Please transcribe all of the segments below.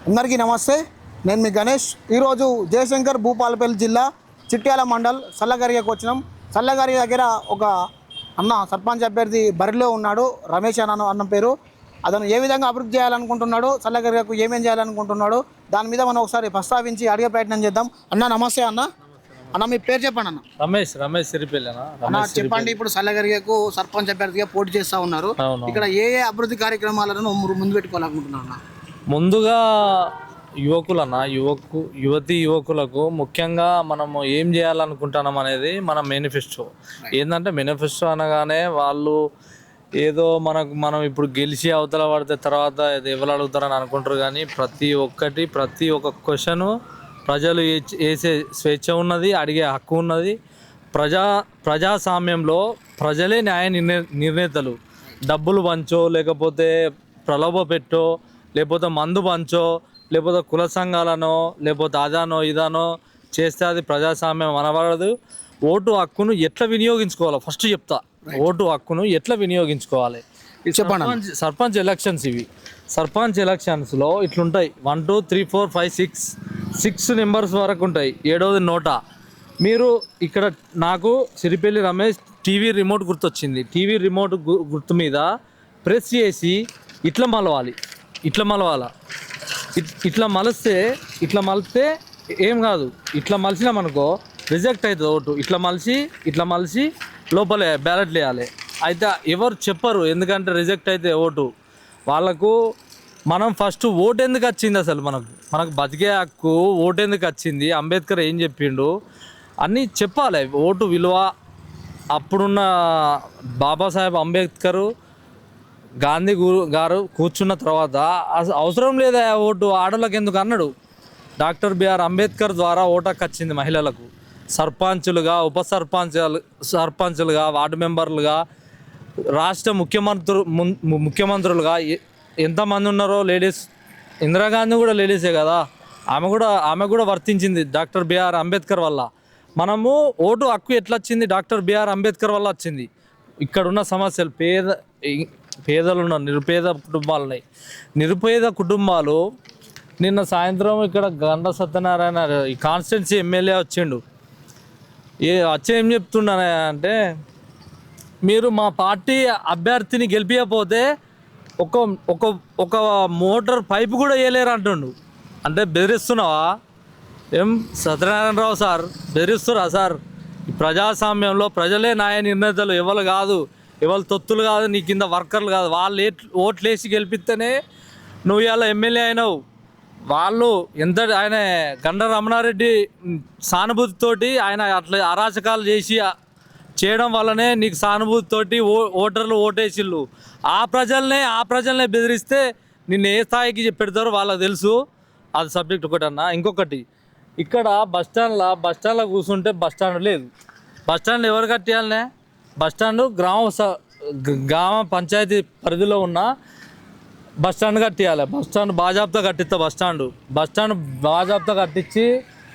అందరికీ నమస్తే. నేను మీ గణేష్. ఈరోజు జయశంకర్ భూపాలపల్లి జిల్లా చిట్యాల మండల్ సల్లగరిగకు వచ్చినాం. సల్లగరి దగ్గర ఒక అన్న సర్పంచ్ అభ్యర్థి బరిలో ఉన్నాడు. రమేష్ అన్న పేరు. అతను ఏ విధంగా అభివృద్ధి చేయాలనుకుంటున్నాడు, సల్లగరిగకు ఏమేం చేయాలనుకుంటున్నాడు, దాని మీద మనం ఒకసారి ప్రస్తావించి అడిగే ప్రయత్నం చేద్దాం. అన్న నమస్తే. అన్న మీ పేరు చెప్పండి. రమేష్ సిరిపల్లి అన్న చెప్పండి. ఇప్పుడు సల్లగరిగకు సర్పంచ్ అభ్యర్థిగా పోటీ చేస్తూ ఉన్నారు. ఇక్కడ ఏ అభివృద్ధి కార్యక్రమాలను ముందు పెట్టుకోవాలనుకుంటున్నారు అన్న? ముందుగా యువకులకు ముఖ్యంగా మనము ఏం చేయాలనుకుంటున్నాం అనేది మన మేనిఫెస్టో. ఏంటంటే మేనిఫెస్టో అనగానే వాళ్ళు ఏదో మనం ఇప్పుడు గెలిచి అవతల పడితే తర్వాత ఎవరు అడుగుతారని అనుకుంటారు. కానీ ప్రతి ఒక్క క్వశ్చను ప్రజలు వేసే స్వేచ్ఛ ఉన్నది, అడిగే హక్కు ఉన్నది. ప్రజాస్వామ్యంలో ప్రజలే న్యాయ నిర్ణేతలు. డబ్బులు పంచో, లేకపోతే ప్రలోభ పెట్టో, లేకపోతే మందు పంచో, లేకపోతే కుల సంఘాలనో, లేకపోతే అదానో ఇదానో చేస్తే అది ప్రజాస్వామ్యం అనబడదు. ఓటు హక్కును ఎట్లా వినియోగించుకోవాలో ఫస్ట్ చెప్తా. ఓటు హక్కును ఎట్లా వినియోగించుకోవాలి. సర్పంచ్ ఎలక్షన్స్ ఇవి. సర్పంచ్ ఎలక్షన్స్లో ఇట్లుంటాయి. 1 2 3 4 5 6 నెంబర్స్ వరకు ఉంటాయి. 7వది నోటా. మీరు ఇక్కడ నాకు సిరిపల్లి రమేష్ టీవీ రిమోట్ గుర్తొచ్చింది. టీవీ రిమోట్ గుర్తు మీద ప్రెస్ చేసి ఇట్లా మలవాలి. ఇట్లా మలిస్తే ఏం కాదు. ఇట్లా మలిచినామనుకో రిజెక్ట్ అవుతుంది ఓటు. ఇట్లా మలిచి లోపలే బ్యాలెట్ వేయాలి. అయితే ఎవరు చెప్పరు, ఎందుకంటే రిజెక్ట్ అయితే ఓటు వాళ్ళకు. మనం ఫస్ట్ ఓటు ఎందుకు వచ్చింది, అసలు మనకు బతికే హక్కు ఓటు ఎందుకు వచ్చింది, అంబేద్కర్ ఏం చెప్పిండు అన్నీ చెప్పాలి. ఓటు విలువ అప్పుడున్న బాబాసాహెబ్ అంబేద్కరు, గాంధీ గారు కూర్చున్న తర్వాత అవసరం లేదా ఓటు ఆడోళ్ళకి ఎందుకు అన్నాడు. డాక్టర్ బిఆర్ అంబేద్కర్ ద్వారా ఓటకు వచ్చింది మహిళలకు. సర్పంచులుగా, ఉప సర్పంచులుగా, వార్డు మెంబర్లుగా, రాష్ట్ర ముఖ్యమంత్రులుగా ఎంతమంది ఉన్నారో లేడీస్. ఇందిరాగాంధీ కూడా లేడీసే కదా. ఆమె కూడా వర్తించింది డాక్టర్ బిఆర్ అంబేద్కర్ వల్ల. మనము ఓటు హక్కు ఎట్లా వచ్చింది, డాక్టర్ బిఆర్ అంబేద్కర్ వల్ల వచ్చింది. ఇక్కడున్న సమస్యలు పేదలు ఉన్న నిరుపేద కుటుంబాలు ఉన్నాయి. నిరుపేద కుటుంబాలు నిన్న సాయంత్రం ఇక్కడ గండ సత్యనారాయణ ఈ కాన్స్టిట్యున్సీ ఎమ్మెల్యే వచ్చిండు. ఏం చెప్తుండే అంటే, మీరు మా పార్టీ అభ్యర్థిని గెలిపించకపోతే ఒక మోటార్ పైపు కూడా వేయలేరు అంటుండు. అంటే బెదిరిస్తున్నావా ఏం సత్యనారాయణరావు సార్? బెదిరిస్తురా సార్? ప్రజాస్వామ్యంలో ప్రజలే న్యాయ నిర్ణేతలు. ఎవరు కాదు, ఎవరు తొత్తులు కాదు, నీ కింద వర్కర్లు కాదు. వాళ్ళు ఓట్లు వేసి గెలిపిస్తేనే నువ్వు ఇవాళ ఎమ్మెల్యే అయినావు. వాళ్ళు ఆయన గండ రమణారెడ్డి సానుభూతితోటి ఆయన అట్లా అరాచకాలు చేయడం వల్లనే నీకు సానుభూతితోటి ఓటర్లు ఓటేసిళ్ళు. ఆ ప్రజల్నే బెదిరిస్తే నిన్ను ఏ స్థాయికి పెడతారో వాళ్ళకి తెలుసు. అది సబ్జెక్ట్ ఒకటి అన్న. ఇంకొకటి, ఇక్కడ బస్టాండ్లో కూర్చుంటే బస్టాండ్ లేదు. బస్టాండ్ ఎవరు కట్టియాలనే? బస్టాండ్ గ్రామ పంచాయతీ పరిధిలో ఉన్న బస్టాండ్ కట్టియాలి. బస్టాండ్ బాజాబ్తా కట్టిస్తా. బస్టాండ్ బాజాబ్తా కట్టించి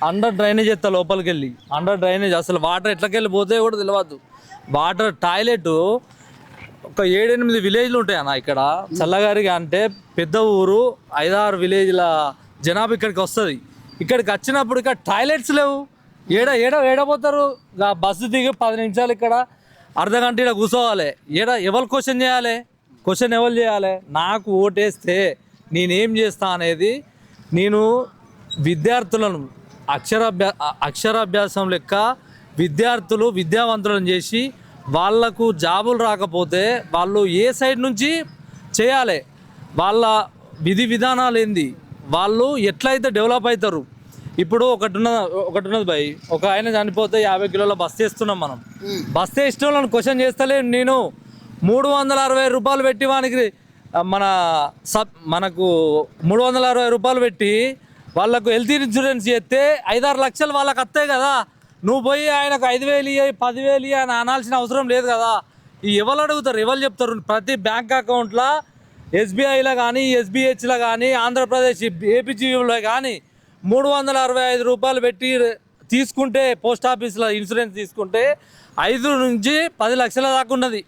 అండర్ డ్రైనేజ్ ఎత్తా. లోపలికి వెళ్ళి అండర్ డ్రైనేజ్, అసలు వాటర్ ఎట్లకెళ్ళి పోతాయో కూడా తెలియదు. వాటర్ టాయిలెట్ ఒక 7-8 విలేజ్లు ఉంటాయి అన్న ఇక్కడ చల్లగారిగా. అంటే పెద్ద ఊరు, 5-6 విలేజ్ల జనాభా ఇక్కడికి వస్తుంది. ఇక్కడికి వచ్చినప్పుడు ఇక్కడ టాయిలెట్స్ లేవు. ఏడపోతారు? బస్సు దిగి 10 నిమిషాలు ఇక్కడ అర్ధగంట ఇక్కడ కూర్చోవాలి. ఎవరు క్వశ్చన్ చేయాలి? నాకు ఓటేస్తే నేనేం చేస్తా అనేది. నేను విద్యార్థులను అక్షరాభ్యాసం లెక్క విద్యావంతులను చేసి వాళ్లకు జాబులు రాకపోతే వాళ్ళు ఏ సైడ్ నుంచి చేయాలి, వాళ్ళ విధి విధానాలు ఏంది, వాళ్ళు ఎట్లయితే డెవలప్ అవుతారు. ఇప్పుడు ఒకటి ఉన్నది భయ్, ఒక ఆయన చనిపోతే 50 కిలోల బస్తా వేస్తున్నాం మనం. బస్తా వేసిన వాళ్ళని క్వశ్చన్ చేస్తలేను నేను. 360 రూపాయలు పెట్టి వానికి మనకు 360 రూపాయలు పెట్టి వాళ్ళకు హెల్త్ ఇన్సూరెన్స్ చేస్తే 5-6 లక్షలు వాళ్ళకి వస్తాయి కదా. నువ్వు పోయి ఆయనకు 5,000 ఇయ్యి 10,000 ఇయ్యి అని అనాల్సిన అవసరం లేదు కదా. ఎవరు అడుగుతారు, ఎవరు చెప్తారు? ప్రతి బ్యాంక్ అకౌంట్లో ఎస్బీఐలో కానీ, ఎస్బీహెచ్లో కానీ, ఆంధ్రప్రదేశ్ ఏపీజీలో కానీ 365 రూపాయలు పెట్టి తీసుకుంటే, పోస్ట్ ఆఫీస్లో ఇన్సూరెన్స్ తీసుకుంటే 5 నుంచి 10 లక్షల దాకా ఉన్నది.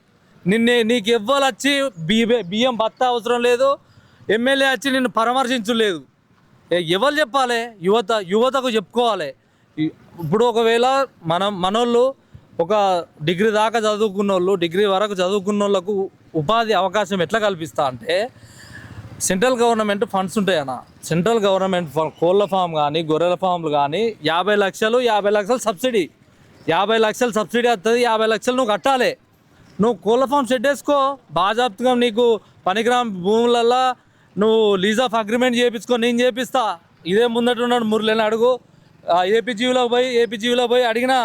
నీకు ఎవ్వరు వచ్చి బియ్యం బత్తా అవసరం లేదు, ఎమ్మెల్యే వచ్చి నిన్ను పరామర్శించలేదు. ఎవరు చెప్పాలి? యువతకు చెప్పుకోవాలి. ఇప్పుడు ఒకవేళ మనోళ్ళు ఒక డిగ్రీ దాకా చదువుకున్న వాళ్ళు, డిగ్రీ వరకు చదువుకున్న వాళ్ళకు ఉపాధి అవకాశం ఎట్లా కల్పిస్తా అంటే, సెంట్రల్ గవర్నమెంట్ ఫండ్స్ ఉంటాయన్న. సెంట్రల్ గవర్నమెంట్ కోళ్ళ ఫామ్ కానీ, గొర్రెల ఫామ్లు కానీ 50 లక్షలు సబ్సిడీ. 50 లక్షలు సబ్సిడీ వస్తుంది. 50 లక్షలు నువ్వు కట్టాలి. నువ్వు కోళ్ళ ఫామ్ షెడ్ వేసుకో, బాజాప్తుగా నీకు పనికిరామ్ భూములల్లో నువ్వు లీజ్ ఆఫ్ అగ్రిమెంట్ చేయించుకో, నేను చేపిస్తా. ఇదే ముందటున్నాడు మురళిని అడుగు. ఏపీజీవిలో పోయి అడిగిన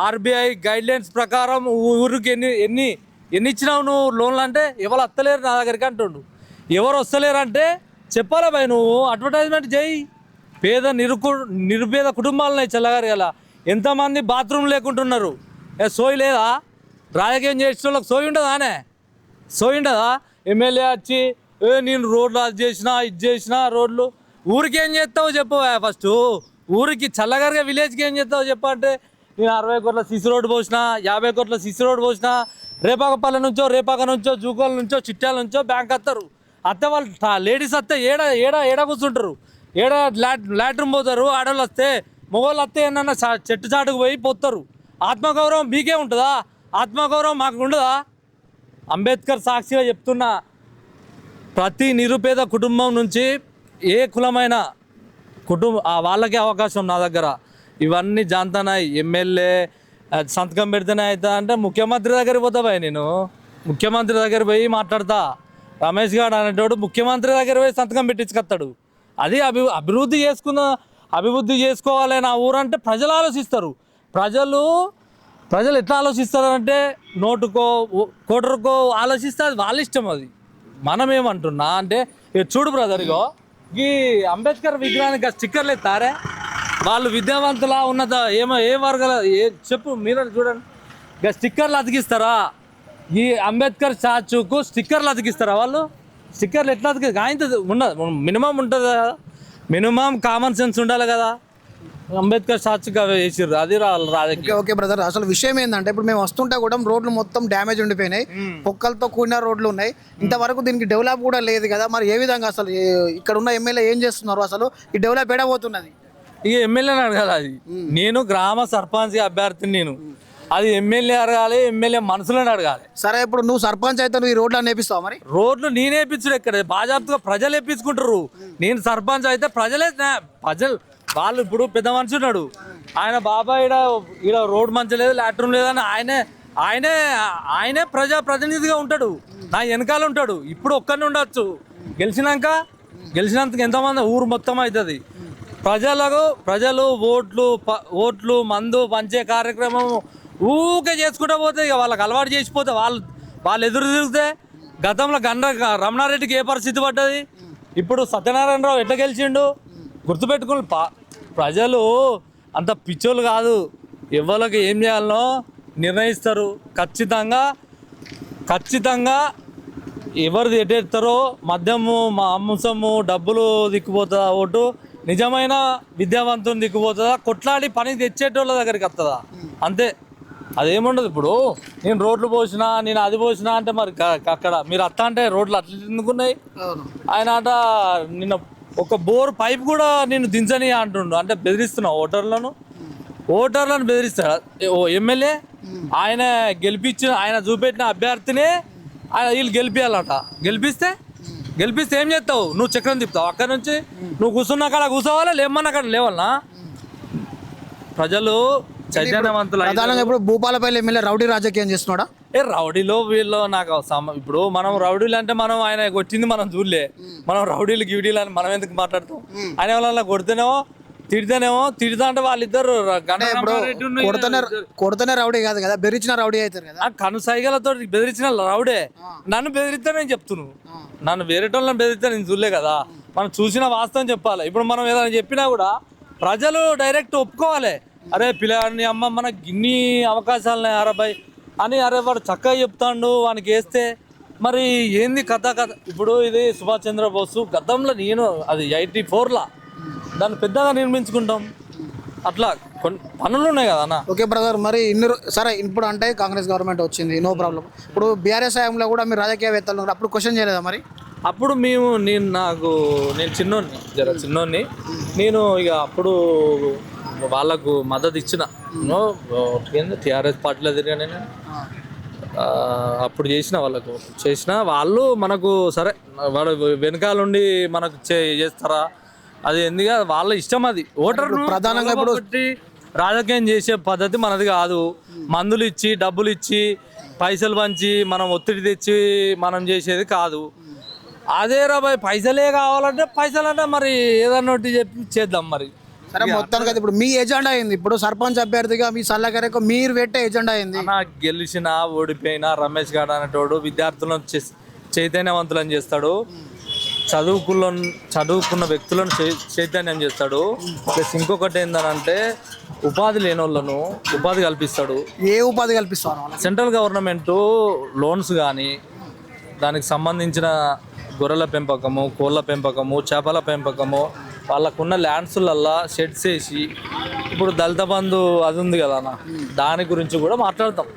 ఆర్బీఐ గైడ్లైన్స్ ప్రకారం ఊరికి ఎన్ని ఇచ్చినావు నువ్వు లోన్లు అంటే, ఎవరు వస్తలేరు నా దగ్గరికి అంటుండు. ఎవరు వస్తలేరంటే చెప్పాలా భయ్, నువ్వు అడ్వర్టైజ్మెంట్ చేయి. నిరుపేద కుటుంబాలున్నాయి చల్లగారు కదా. ఎంతమంది బాత్రూమ్ లేకుంటున్నారు. సోయి లేదా? రాజకీయం చేసిన వాళ్ళకి సోయి ఉండదా? సోయి ఉండదా? ఎమ్మెల్యే వచ్చి నేను రోడ్లు అది చేసినా ఇది చేసినా రోడ్లు, ఊరికి ఏం చేస్తావో చెప్పు ఫస్ట్. ఊరికి చల్లగారుగా విలేజ్కి ఏం చేస్తావో చెప్పంటే, నేను 60 కోట్ల సిసి రోడ్డు పోసిన, 50 కోట్ల సిసి రోడ్డు పోసిన, రేపాక నుంచో జూకోల నుంచో చిట్యాల నుంచో బ్యాంక్ వస్తారు. అత్తే వాళ్ళు లేడీస్ వస్తే ఏడ కూర్చుంటారు, లాట్రూమ్ పోతారు. ఆడవాళ్ళు వస్తే, మగవాళ్ళు వస్తే ఏమన్నా చెట్టు చాటుకు పోయి పోతారు. ఆత్మగౌరవం మీకే ఉంటుందా? ఆత్మగౌరవం మాకు ఉండదా? అంబేద్కర్ సాక్షిగా చెప్తున్నా, ప్రతి నిరుపేద కుటుంబం నుంచి ఏ కులమైన వాళ్ళకే అవకాశం నా దగ్గర. ఇవన్నీ జాంతనాయి. ఎమ్మెల్యే సంతకం పెడితేనే అవుతా అంటే ముఖ్యమంత్రి దగ్గరికి పోతా భయ్. నేను ముఖ్యమంత్రి దగ్గర పోయి మాట్లాడతా. రమేష్ గారు అనేటోడు ముఖ్యమంత్రి దగ్గర పోయి సంతకం పెట్టించుకొస్తాడు. అది అభివృద్ధి చేసుకోవాలి నా ఊరంటే ప్రజలు ఆలోచిస్తారు. ప్రజలు ఎట్లా ఆలోచిస్తారంటే, నోటుకో కోటరుకో ఆలోచిస్తే అది వాళ్ళ ఇష్టం. అది మనం ఏమంటున్నా అంటే, చూడు బ్రదర్, ఇగో ఈ అంబేద్కర్ విగ్రహానికి స్టిక్కర్లు ఎత్తారే, వాళ్ళు విద్యావంతులా ఉన్నత ఏ వర్గాల చెప్పు మీరు చూడండి. ఇక స్టిక్కర్లు అతికిస్తారా? ఈ అంబేద్కర్ స్టాచ్యూకు స్టిక్కర్లు అతికిస్తారా వాళ్ళు? స్టిక్కర్లు ఎట్లా అతికి ఆయన ఉండదు, మినిమం ఉంటుంది కదా, మినిమం కామన్ సెన్స్ ఉండాలి కదా. అంబేద్కర్ స్టాచ్యూకి అవి వేసిర్రు, అది రాజకీయం. ఓకే బ్రదర్, అసలు విషయం ఏంటంటే, ఇప్పుడు మేము వస్తుంటే కూడా రోడ్లు మొత్తం డ్యామేజ్ ఉండిపోయినాయి, పొక్కలతో కూడిన రోడ్లు ఉన్నాయి. ఇంతవరకు దీనికి డెవలప్ కూడా లేదు కదా. మరి ఏ విధంగా అసలు ఇక్కడ ఉన్న ఎమ్మెల్యే ఏం చేస్తున్నారు? అసలు ఈ డెవలప్ ఏడబోతున్నది? ఇక ఎమ్మెల్యేని అడగాలి. అది నేను గ్రామ సర్పంచ్ అభ్యర్థిని. నేను అది ఎమ్మెల్యే అడగాలి, ఎమ్మెల్యే మనసులను అడగాలి. సరే, ఇప్పుడు నువ్వు సర్పంచ్ అయితే నువ్వు ఈ రోడ్లు నేర్పిస్తావు? మరి రోడ్లు నేనే వేయించుడు ఎక్కడ? బాజాప్తుగా ప్రజలు వేయించుకుంటారు. నేను సర్పంచ్ అయితే ప్రజలు వాళ్ళు. ఇప్పుడు పెద్ద మనిషి ఉన్నాడు, ఆయన బాబాయ్ ఈడ రోడ్ మంచి లేదు, లాట్రూమ్ లేదని ఆయనే ప్రజాప్రతినిధిగా ఉంటాడు, నా వెనకాల ఉంటాడు. ఇప్పుడు ఒక్కరిని ఉండొచ్చు, గెలిచినందుకు ఎంతమంది ఊరు మొత్తం అవుతుంది. ప్రజలు ఓట్లు మందు పంచే కార్యక్రమం ఊకే చేసుకుంటూ పోతే, ఇక వాళ్ళకి అలవాటు చేసిపోతే వాళ్ళు ఎదురు తిరిగితే, గతంలో రమణారెడ్డికి ఏ పరిస్థితి పడ్డది, ఇప్పుడు సత్యనారాయణరావు ఎట్లా గెలిచిండు గుర్తుపెట్టుకుని. ప్రజలు అంత పిచ్చోళ్ళు కాదు, ఎవరికి ఏం చేయాలనో నిర్ణయిస్తారు. ఖచ్చితంగా ఎవరిది ఎట్టేస్తారో, మద్యము మాంసము డబ్బులు దిక్కుపోతుందా ఓటు, నిజమైన విద్యావంతుని దిక్కుపోతుందా, కొట్లాడి పని తెచ్చేటోళ్ళ దగ్గరికి వస్తుందా, అంతే. అదేముండదు. ఇప్పుడు నేను రోడ్లు పోసినా, నేను అది పోసినా అంటే మరి అక్కడ మీరు అత్త అంటే రోడ్లు అట్లా ఎందుకున్నాయి? ఆయన అట నిన్న ఒక బోర్ పైప్ కూడా నేను దించని అంటుండు. అంటే బెదిరిస్తున్నావు ఓటర్లను బెదిరిస్తాడు ఎమ్మెల్యే. ఆయన ఆయన చూపెట్టిన అభ్యర్థినే వీళ్ళు గెలిపియాలట. గెలిపిస్తే ఏం చేస్తావు? నువ్వు చక్రం తిప్పుతావు. అక్కడ నుంచి నువ్వు కూర్చున్నా కాడ కూర్చోవాలా, లేమన్నా అక్కడ లేవాలనా? ప్రజలు చైతన్యవంతులు. ఇప్పుడు భూపాలపల్లి ఎమ్మెల్యే రౌడీ రాజకీయం చేస్తున్నాడా? రౌడీలో వీళ్ళు నాకు ఇప్పుడు మనం రౌడీలు అంటే మనం ఆయన కొట్టింది మనం చూడలే, మనం రౌడీలు గివిడీలు అని మనం ఎందుకు మాట్లాడతాం? ఆయన వాళ్ళ కొడితేనేమో తిడతా అంటే వాళ్ళిద్దరు కొడితేనే రౌడీ కాదు కదా, బెదిరించిన రౌడీ అవుతారు కదా. కనుసైగలతో బెదిరించిన రౌడే. నన్ను బెదిరిస్తే నేను చెప్తున్నాను, నన్ను వేరేటోళ్ళని బెదిరిస్తే నేను చూడలే కదా. మనం చూసిన వాస్తవం చెప్పాలి. ఇప్పుడు మనం ఏదైనా చెప్పినా కూడా ప్రజలు డైరెక్ట్ ఒప్పుకోవాలి. అరే పిల్లని అమ్మ మనకి ఇన్ని అవకాశాలు అరబై అని, అరే వాడు చక్కగా చెప్తాడు, వానికి వేస్తే మరి ఏంది కథ. ఇప్పుడు ఇది సుభాష్ చంద్రబోస్ గతంలో అది 84లా దాన్ని పెద్దగా నిర్మించుకుంటాం. అట్లా కొన్ని పనులు ఉన్నాయి కదా అన్న. ఓకే బ్రదర్, మరి సరే ఇప్పుడు అంటే కాంగ్రెస్ గవర్నమెంట్ వచ్చింది, నో ప్రాబ్లం. ఇప్పుడు బీఆర్ఎస్ హయాంలో కూడా మీరు రాజకీయవేత్తలు అప్పుడు క్వశ్చన్ చేయలేదా? మరి అప్పుడు నేను చిన్నోన్ని నేను ఇక అప్పుడు వాళ్ళకు మద్దతు ఇచ్చిన టీఆర్ఎస్ పార్టీలో తిరిగా నేను అప్పుడు చేసిన వాళ్ళు మనకు సరే వాడు వెనకాలండి మనకు చేస్తారా అది ఎందుకు వాళ్ళ ఇష్టం, అది ఓటర్ ప్రధానంగా ఇప్పుడు రాజకీయం చేసే పద్ధతి మనది కాదు. మందులు ఇచ్చి డబ్బులు ఇచ్చి పైసలు పంచి మనం ఒత్తిడి తెచ్చి మనం చేసేది కాదు. అదే రాబాయ్ పైసలే కావాలంటే పైసలంటే మరి ఏదన్నా ఒకటి చెప్పి చేద్దాం మరి. సరే మొత్తానికి అయితే ఇప్పుడు మీ ఎజెండా అయింది, ఇప్పుడు సర్పంచ్ అభ్యర్థిగా మీ సల్లగారికి మీరు పెట్టే ఎజెండా అయింది. గెలిచినా ఓడిపోయినా రమేష్ గారు అనేటోడు విద్యార్థులను చైతన్యవంతులను చేస్తాడు, చదువుకున్న వ్యక్తులను చైతన్యం చేస్తాడు. ప్లస్ ఇంకొకటి ఏంటంటే ఉపాధి లేని వాళ్ళను ఉపాధి కల్పిస్తాడు. ఏ ఉపాధి కల్పిస్తారు? సెంట్రల్ గవర్నమెంట్ లోన్స్ కానీ దానికి సంబంధించిన గొర్రెల పెంపకము, కోళ్ళ పెంపకము, చేపల పెంపకము, వాళ్ళకున్న ల్యాండ్స్లల్లా షెడ్స్ వేసి ఇప్పుడు దళిత బంధు అది ఉంది కదా అన్న, దాని గురించి కూడా మాట్లాడతాం.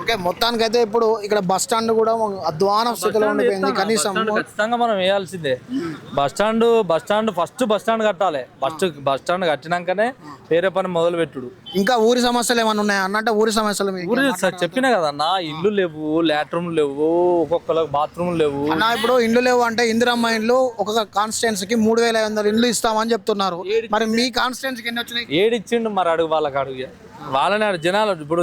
ఓకే, మొత్తానికి అయితే ఇప్పుడు ఇక్కడ బస్ స్టాండ్ కూడా అధ్వాన స్థితిలో ఉండిపోయింది. కనీసం ఖచ్చితంగా మనం వేయాల్సిందే. Bus stand first bus stand కట్టాలి. బస్ స్టాండ్ కట్టినాకనే వేరే పని మొదలు పెట్టుడు. ఇంకా ఊరి సమస్యలు ఏమైనా ఉన్నాయా అన్నట్టు? ఊరి సమస్యలు చెప్పినా కదన్నా, ఇల్లు లేవు, లాట్రూమ్లు లేవు, ఒక్కొక్కరికి బాత్రూమ్లు లేవు. అన్న ఇప్పుడు ఇండ్లు లేవు అంటే ఇందిరమ్మ ఇండ్లు ఒక్కొక్క కాన్స్టిట్యున్సీకి 3,500 ఇండ్లు ఇస్తామని చెప్తున్నారు. మరి మీ కాన్స్టిట్యున్సీకి ఎన్ని వచ్చినాయి? ఏడిచ్చిండు మరి అడుగు వాళ్ళకి అడుగు వాళ్ళని జనాలు ఇప్పుడు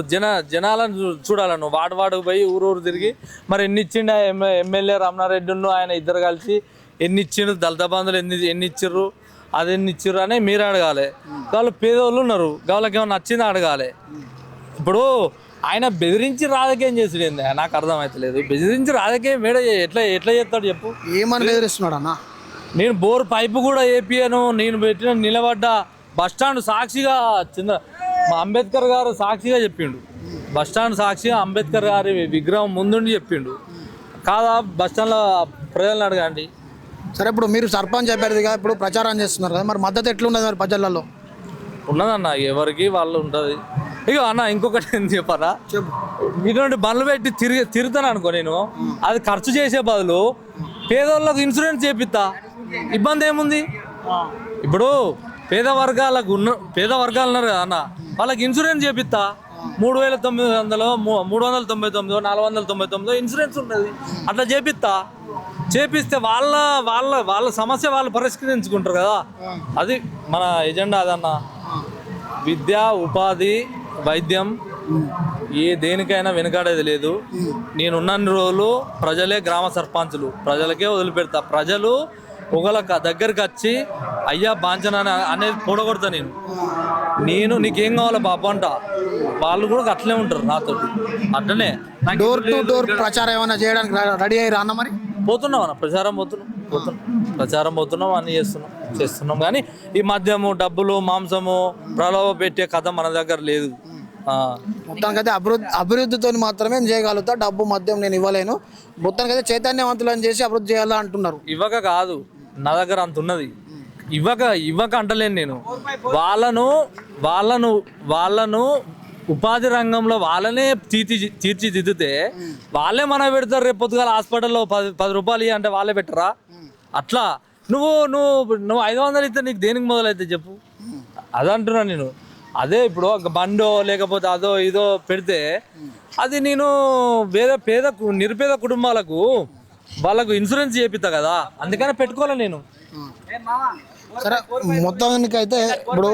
జనాలను చూడాలను వాడు పోయి ఊరు తిరిగి మరి ఎన్ని ఇచ్చిండు ఎమ్మెల్యే రమణారెడ్డి ఆయన ఇద్దరు కలిసి ఎన్ని ఇచ్చిండు, దళిత బంధువులు ఎన్ని ఇచ్చిర్రు, అది ఎన్ని ఇచ్చిర్రు అని మీరు అడగాలి. వాళ్ళు పేదోళ్ళు ఉన్నారు, వాళ్ళకి ఏమన్నా నచ్చింది అడగాలి. ఇప్పుడు ఆయన బెదిరించి రాజకీయం చేసాడు, నాకు అర్థమవుతలేదు. బెదిరించి రాజకీయం ఎట్లా చేస్తాడు చెప్పు? ఏమని బెదిరిస్తున్నాడు అన్న? నేను బోర్ పైపు కూడా ఏపీయను, నేను పెట్టిన నిలబడ్డ బస్టాండ్ సాక్షిగా మా అంబేద్కర్ గారు సాక్షిగా చెప్పిండు, బస్టాండ్ సాక్షిగా అంబేద్కర్ గారి విగ్రహం ముందుండి చెప్పిండు కాదా? బస్టాండ్లో ప్రజలను అడగండి. సరే ఇప్పుడు మీరు సర్పంచ్ అభ్యర్థిగా ఇప్పుడు ప్రచారం చేస్తున్నారు కదా, మరి మద్దతు ఎట్లున్నది మరి ప్రజలలో? ఉన్నదన్న, ఎవరికి వాళ్ళు ఉంటుంది. ఇక అన్న ఇంకొకటి ఏం చెప్పారా, ఇటువంటి బండ్లు పెట్టి తిరుగుతాను అనుకో నేను, అది ఖర్చు చేసే బదులు పేదోళ్ళకు ఇన్సూరెన్స్ చేపిస్తా, ఇబ్బంది ఏముంది? ఇప్పుడు పేద వర్గాలు ఉన్నారు కదా అన్న, వాళ్ళకి ఇన్సూరెన్స్ చేపిస్తా. 3,900, 399, 499 ఇన్సూరెన్స్ ఉన్నది, అట్లా చేపిస్తే వాళ్ళ సమస్య వాళ్ళు పరిష్కరించుకుంటారు కదా. అది మన ఎజెండా అదన్న. విద్య, ఉపాధి, వైద్యం దేనికైనా వెనుకాడేది లేదు. నేనున్నన్ని రోజులు ప్రజలే గ్రామ సర్పంచులు, ప్రజలకే వదిలిపెడతా. ప్రజలు ఒకళ్ళ దగ్గరికి వచ్చి అయ్యా బాంచన అనేది కూడగొడతా. నేను నీకేం కావాలో బాబు అంట, వాళ్ళు కూడా అట్లే ఉంటారు నాతో. అట్లనే డోర్ టు డోర్ ప్రచారం ఏమైనా చేయడానికి రెడీ అయ్యి రాన్న? మరి పోతున్నాం అన్న, ప్రచారం పోతున్నాం అన్నీ చేస్తున్నాం. కానీ ఈ మద్యము, డబ్బులు, మాంసము ప్రలోభ పెట్టే కథ మన దగ్గర లేదు. మొత్తానికైతే అభివృద్ధితో మాత్రమే చేయగలుగుతా, డబ్బు మద్యం నేను ఇవ్వలేను. మొత్తానికైతే చైతన్యవంతులను చేసి అభివృద్ధి చేయాలా అంటున్నారు. ఇవ్వక కాదు, నా దగ్గర అంత ఉన్నది. ఇవ్వక అంటలేను నేను. వాళ్ళను ఉపాధి రంగంలో వాళ్ళనే తీర్చిదిద్దితే వాళ్ళే మన పెడతారు. రేపు పొద్దుగాల హాస్పిటల్లో 10 రూపాయలు అంటే వాళ్ళే పెట్టరా? అట్లా నువ్వు 500 ఇస్తే నీకు దేనికి మొదలైతే చెప్పు? అదంటున్నా నేను. అదే ఇప్పుడు ఒక బండో లేకపోతే అదో ఇదో పెడితే అది నేను వేరే నిరుపేద కుటుంబాలకు వాళ్ళకు ఇన్సూరెన్స్ చేపిస్తా కదా, అందుకనే పెట్టుకోవాలి నేను. సరే మొత్తానికైతే ఇప్పుడు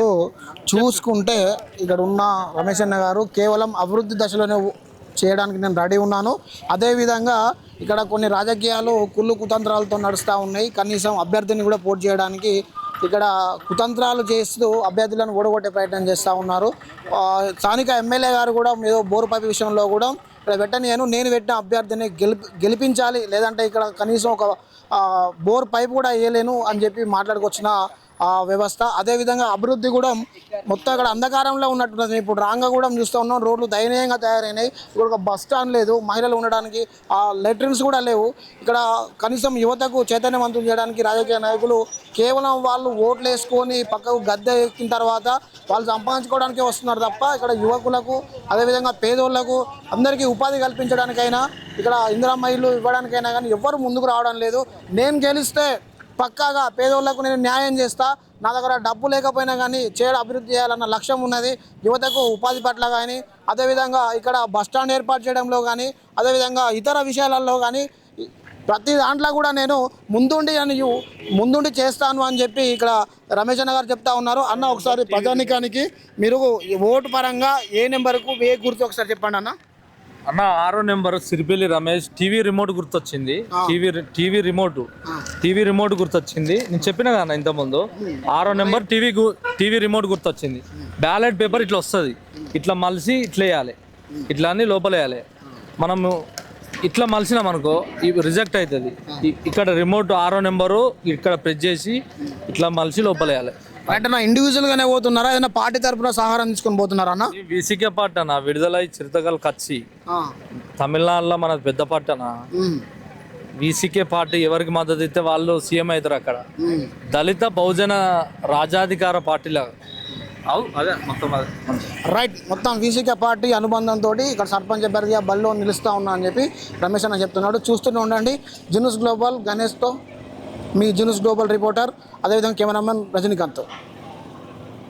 చూసుకుంటే ఇక్కడ ఉన్న రమేష్ అన్న గారు కేవలం అభివృద్ధి దశలోనే చేయడానికి నేను రెడీ ఉన్నాను. అదేవిధంగా ఇక్కడ కొన్ని రాజకీయాలు కుళ్ళు కుతంత్రాలతో నడుస్తూ ఉన్నాయి. కనీసం అభ్యర్థిని కూడా పోటీ చేయడానికి ఇక్కడ కుతంత్రాలు చేస్తూ అభ్యర్థులను ఓడగొట్టే ప్రయత్నం చేస్తూ ఉన్నారు. స్థానిక ఎమ్మెల్యే గారు కూడా ఏదో బోరు పైపు విషయంలో కూడా ఇక్కడ నేను పెట్టిన అభ్యర్థిని గెలిపించాలి, లేదంటే ఇక్కడ కనీసం ఒక బోర్ పైపు కూడా వేయలేను అని చెప్పి మాట్లాడుకొచ్చిన వ్యవస్థ. అదేవిధంగా అభివృద్ధి కూడా మొత్తం ఇక్కడ అంధకారంలో ఉన్నట్టున్నది. ఇప్పుడు రాంగగూడెం చూస్తూ ఉన్నాం, రోడ్లు దయనీయంగా తయారైనాయి. ఇక్కడ ఒక బస్ స్టాండ్ లేదు, మహిళలు ఉండడానికి లెట్రిన్స్ కూడా లేవు. ఇక్కడ కనీసం యువతకు చైతన్యవంతం చేయడానికి రాజకీయ నాయకులు కేవలం వాళ్ళు ఓట్లు వేసుకొని పక్కకు గద్దె ఎక్కిన తర్వాత వాళ్ళు సంపాదించుకోవడానికే వస్తున్నారు తప్ప ఇక్కడ యువకులకు అదేవిధంగా పేదోళ్లకు అందరికీ ఉపాధి కల్పించడానికైనా ఇక్కడ ఇందిరమ్మ ఇల్లు ఇవ్వడానికైనా కానీ ఎవ్వరు ముందుకు రావడం లేదు. నేను గెలిస్తే పక్కాగా పేదోళ్లకు నేను న్యాయం చేస్తా, నా దగ్గర డబ్బు లేకపోయినా కానీ అభివృద్ధి చేయాలన్న లక్ష్యం ఉన్నది. యువతకు ఉపాధి పట్ల కానీ అదేవిధంగా ఇక్కడ బస్టాండ్ ఏర్పాటు చేయడంలో కానీ అదేవిధంగా ఇతర విషయాలలో కానీ ప్రతి దాంట్లో కూడా నేను ముందుండి చేస్తాను అని చెప్పి ఇక్కడ రమేష్ అన్న గారు చెప్తా ఉన్నారు. అన్న ఒకసారి ప్రజానికానికి మీరు ఓటు పరంగా ఏ నెంబర్కు ఏ గుర్తు ఒకసారి చెప్పండి అన్న. అన్న 6వ number Siripalli Ramesh. TV remote గుర్తొచ్చింది. టీవీ రిమోట్ గుర్తొచ్చింది. నేను చెప్పిన కదా ఇంతకుముందు 6వ నెంబర్ టీవీ రిమోట్ గుర్తొచ్చింది. బ్యాలెట్ పేపర్ ఇట్లా వస్తుంది, ఇట్లా మలిసి ఇట్లా వేయాలి, ఇట్లా అని లోపల వేయాలి. మనము ఇట్లా మలిసినాం అనుకో రిజెక్ట్ అవుతుంది. ఇక్కడ రిమోట్ 6వ నెంబరు ఇక్కడ ప్రెస్ చేసి ఇట్లా మలిసి లోపల వేయాలి. అంటే నా ఇండివిజువల్గానే పోతున్నారా, ఏదైనా పార్టీ తరఫున సహారం తీసుకొని పోతున్నారా అన్న? వీసీకే పార్టీ అన్న, విడుదలై చిరుతగల్ కచ్చి తమిళనాడులో మన పెద్ద పార్టీ అన్న. వీసీకే పార్టీ ఎవరికి మద్దతు ఇస్తే వాళ్ళు సీఎం అవుతారు అక్కడ. దళిత బహుజన రాజాధికార పార్టీలా అదే మొత్తం అదే రైట్. మొత్తం వీసీకే పార్టీ అనుబంధంతో ఇక్కడ సర్పంచ్ అభ్యర్థిగా బల్లో నిలుస్తూ ఉన్నా అని చెప్పి రమేష్ అన్న చెప్తున్నాడు. చూస్తూనే ఉండండి జినూస్ గ్లోబల్ గణేష్తో, మీ జినూస్ గ్లోబల్ రిపోర్టర్, అదేవిధంగా కెమెరామెన్ రజనీకాంత్.